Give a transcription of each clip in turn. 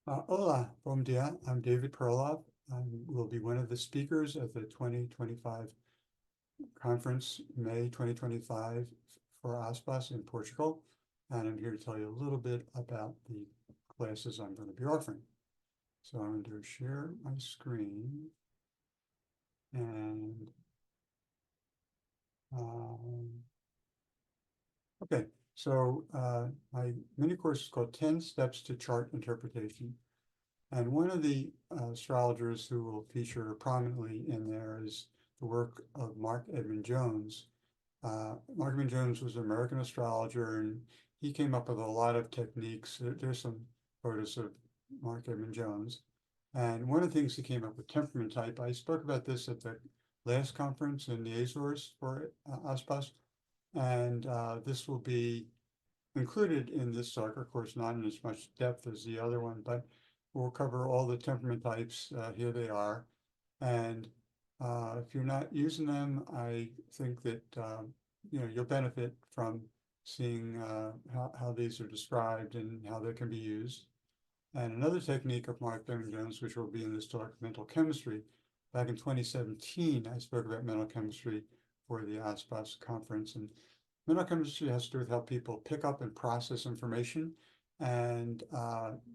Hola, bom dia. I'm David Perloff. I will be one of the speakers at the 2025 conference, May 2025, for ASPAS in Portugal. And I'm here to tell you a little bit about the classes I'm going to be offering. So I'm going to share my screen. And okay, so my mini course is called 10 Steps to Chart Interpretation. And one of the astrologers who will feature prominently in there is the work of Mark Edmund Jones. Mark Edmund Jones was an American astrologer, and he came up with a lot of techniques. There's some photos of Mark Edmund Jones. And one of the things he came up with, temperament type. I spoke about this at the last conference in the Azores for ASPAS. And this will be included in this talk, of course, not in as much depth as the other one, but we'll cover all the temperament types. Here they are. And if you're not using them, I think that you'll benefit from seeing how these are described and how they can be used. And another technique of Mark Edmund Jones, which will be in this talk, mental chemistry. Back in 2017, I spoke about mental chemistry for the ASPAS conference. And mental chemistry has to do with how people pick up and process information. And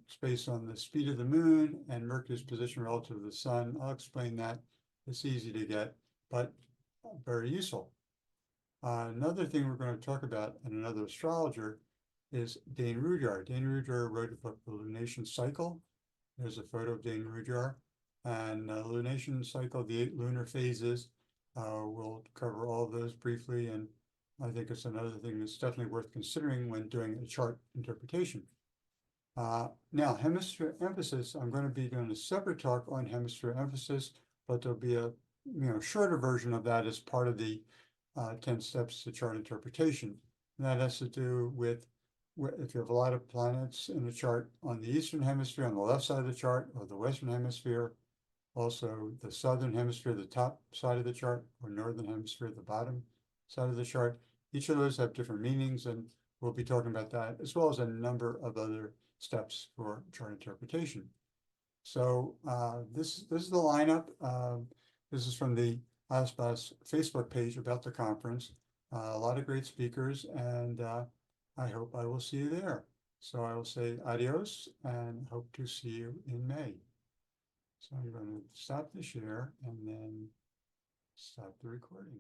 it's based on the speed of the moon and Mercury's position relative to the sun. I'll explain that. It's easy to get, but very useful. Another thing we're going to talk about, and another astrologer, is Dane Rudhyar. Dane Rudhyar wrote a book, The Lunation Cycle. There's a photo of Dane Rudhyar. And lunation cycle, the 8 lunar phases. We'll cover all of those briefly, and I think it's another thing that's definitely worth considering when doing a chart interpretation. Now, hemisphere emphasis, I'm going to be doing a separate talk on hemisphere emphasis, but there'll be a shorter version of that as part of the 10 steps to chart interpretation. And that has to do with if you have a lot of planets in the chart on the eastern hemisphere, on the left side of the chart, or the western hemisphere, also the southern hemisphere, the top side of the chart, or northern hemisphere, the bottom side of the chart. Each of those have different meanings, and we'll be talking about that, as well as a number of other steps for chart interpretation. So this is the lineup. This is from the ASPAS Facebook page about the conference. A lot of great speakers, and I hope I will see you there. So I will say adios and hope to see you in May. So I'm going to stop the share and then stop the recording.